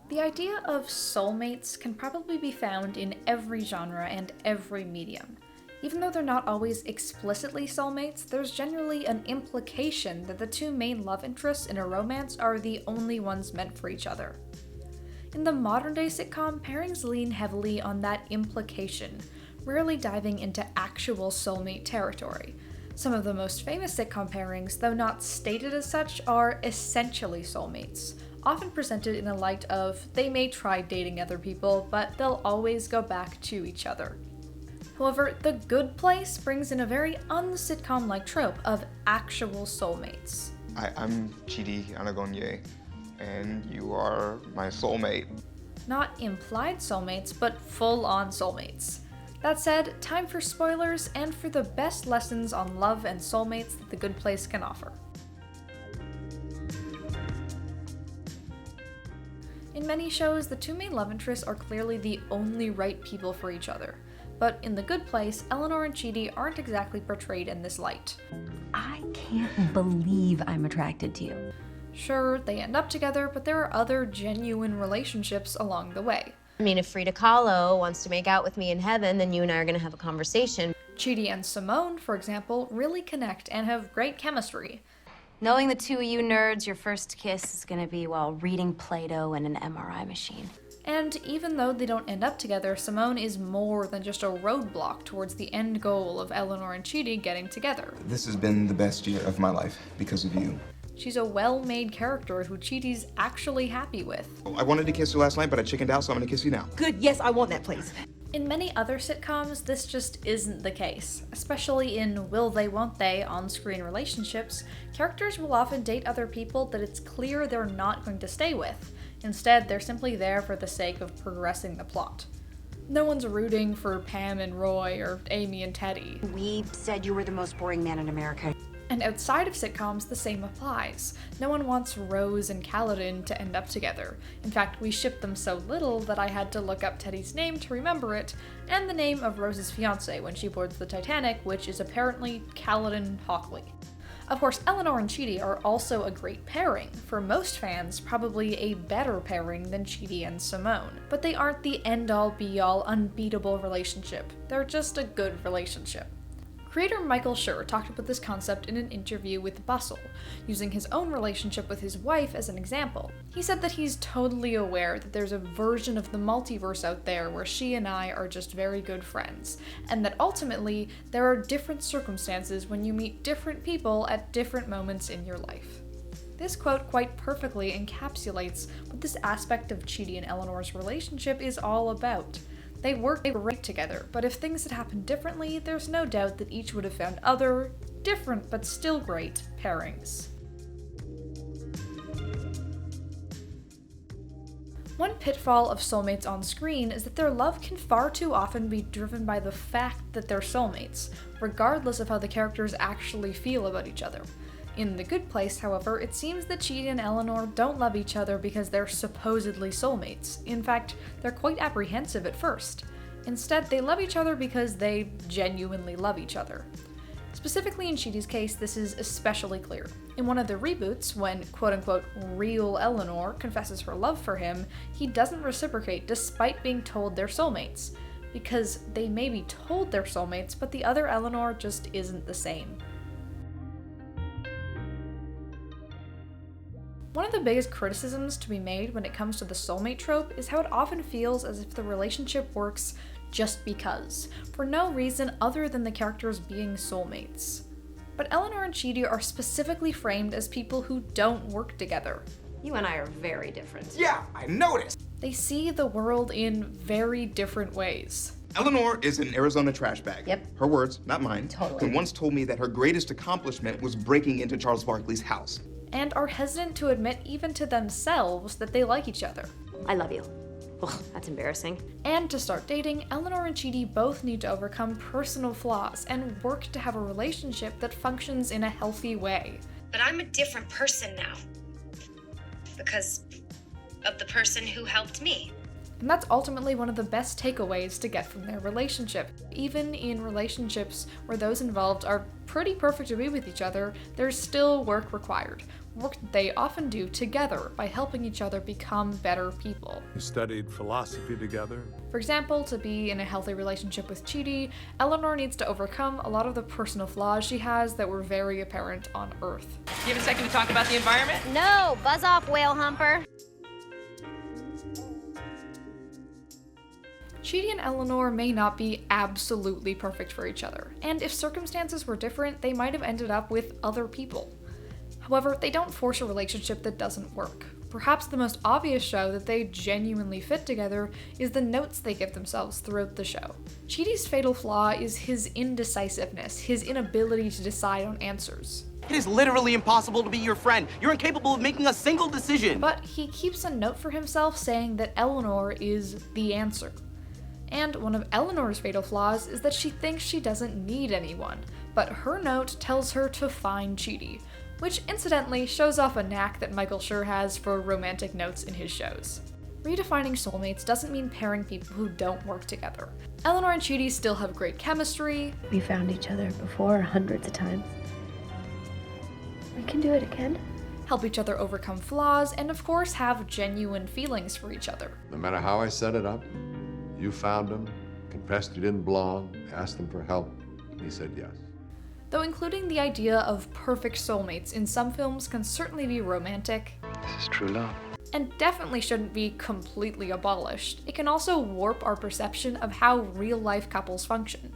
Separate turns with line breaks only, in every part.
The idea of soulmates can probably be found in every genre and every medium. Even though they're not always explicitly soulmates, there's generally an implication that the two main love interests in a romance are the only ones meant for each other. In the modern-day sitcom, pairings lean heavily on that implication, rarely diving into actual soulmate territory. Some of the most famous sitcom pairings, though not stated as such, are essentially soulmates, often presented in a light of they may try dating other people, but they'll always go back to each other. However, The Good Place brings in a very un-sitcom-like trope of actual soulmates.
I'm Chidi and Eleanor, and you are my soulmate.
Not implied soulmates, but full-on soulmates. That said, time for spoilers and for the best lessons on love and soulmates that The Good Place can offer. In many shows, the two main love interests are clearly the only right people for each other. But in The Good Place, Eleanor and Chidi aren't exactly portrayed in this light.
I can't believe I'm attracted to you.
Sure, they end up together, but there are other genuine relationships along the way.
I mean, if Frida Kahlo wants to make out with me in heaven, then you and I are gonna have a conversation.
Chidi and Simone, for example, really connect and have great chemistry.
Knowing the two of you nerds, your first kiss is gonna be while reading Play-Doh and an MRI machine.
And even though they don't end up together, Simone is more than just a roadblock towards the end goal of Eleanor and Chidi getting together.
This has been the best year of my life because of you.
She's a well-made character who Chidi's actually happy with.
I wanted to kiss you last night, but I chickened out, so I'm gonna kiss you now.
Good, yes, I want that, please.
In many other sitcoms, this just isn't the case. Especially in will they, won't they on-screen relationships, characters will often date other people that it's clear they're not going to stay with. Instead, they're simply there for the sake of progressing the plot. No one's rooting for Pam and Roy or Amy and Teddy.
We said you were the most boring man in America.
And outside of sitcoms, the same applies. No one wants Rose and Kaladin to end up together. In fact, we ship them so little that I had to look up Teddy's name to remember it, and the name of Rose's fiancé when she boards the Titanic, which is apparently Kaladin Hockley. Of course, Eleanor and Chidi are also a great pairing. For most fans, probably a better pairing than Chidi and Simone. But they aren't the end-all be-all unbeatable relationship. They're just a good relationship. Creator Michael Schur talked about this concept in an interview with Bustle, using his own relationship with his wife as an example. He said that he's totally aware that there's a version of the multiverse out there where she and I are just very good friends, and that ultimately there are different circumstances when you meet different people at different moments in your life. This quote quite perfectly encapsulates what this aspect of Chidi and Eleanor's relationship is all about. They work great together, but if things had happened differently, there's no doubt that each would have found other, different but still great, pairings. One pitfall of soulmates on screen is that their love can far too often be driven by the fact that they're soulmates, regardless of how the characters actually feel about each other. In The Good Place, however, it seems that Chidi and Eleanor don't love each other because they're supposedly soulmates. In fact, they're quite apprehensive at first. Instead, they love each other because they genuinely love each other. Specifically in Chidi's case, this is especially clear. In one of the reboots, when quote-unquote real Eleanor confesses her love for him, he doesn't reciprocate despite being told they're soulmates. Because they may be told they're soulmates, but the other Eleanor just isn't the same. One of the biggest criticisms to be made when it comes to the soulmate trope is how it often feels as if the relationship works just because, for no reason other than the characters being soulmates. But Eleanor and Chidi are specifically framed as people who don't work together.
You and I are very different.
Yeah, I noticed.
They see the world in very different ways.
Eleanor is an Arizona trash bag.
Yep.
Her words, not mine.
Totally.
And once told me that her greatest accomplishment was breaking into Charles Barkley's house.
And are hesitant to admit even to themselves that they like each other.
I love you. Ugh, that's embarrassing.
And to start dating, Eleanor and Chidi both need to overcome personal flaws and work to have a relationship that functions in a healthy way.
But I'm a different person now. Because of the person who helped me.
And that's ultimately one of the best takeaways to get from their relationship. Even in relationships where those involved are pretty perfect to be with each other, there's still work required. work that they often do together by helping each other become better people.
You studied philosophy together?
For example, to be in a healthy relationship with Chidi, Eleanor needs to overcome a lot of the personal flaws she has that were very apparent on Earth.
You have a second to talk about the environment?
No, buzz off, whale humper.
Chidi and Eleanor may not be absolutely perfect for each other, and if circumstances were different, they might have ended up with other people. However, they don't force a relationship that doesn't work. Perhaps the most obvious show that they genuinely fit together is the notes they give themselves throughout the show. Chidi's fatal flaw is his indecisiveness, his inability to decide on answers.
It is literally impossible to be your friend. You're incapable of making a single decision.
But he keeps a note for himself saying that Eleanor is the answer. And one of Eleanor's fatal flaws is that she thinks she doesn't need anyone, but her note tells her to find Chidi, which incidentally shows off a knack that Michael Schur has for romantic notes in his shows. Redefining soulmates doesn't mean pairing people who don't work together. Eleanor and Chidi still have great chemistry.
We found each other before hundreds of times. We can do it again.
Help each other overcome flaws, and of course have genuine feelings for each other.
No matter how I set it up, you found him, confessed you didn't belong, asked him for help, and he said yes.
Though including the idea of perfect soulmates in some films can certainly be romantic,
This is true love.
and definitely shouldn't be completely abolished, it can also warp our perception of how real-life couples function.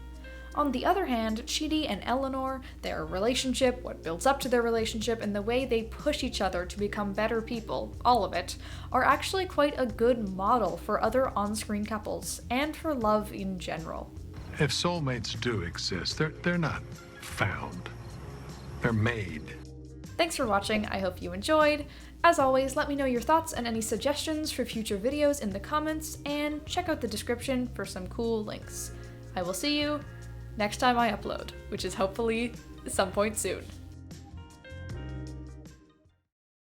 On the other hand, Chidi and Eleanor, their relationship, what builds up to their relationship, and the way they push each other to become better people, all of it, are actually quite a good model for other on-screen couples, and for love in general.
If soulmates do exist, they're not found. They're made.
Thanks for watching, I hope you enjoyed. As always, let me know your thoughts and any suggestions for future videos in the comments, and check out the description for some cool links. I will see you next time I upload, which is hopefully some point soon.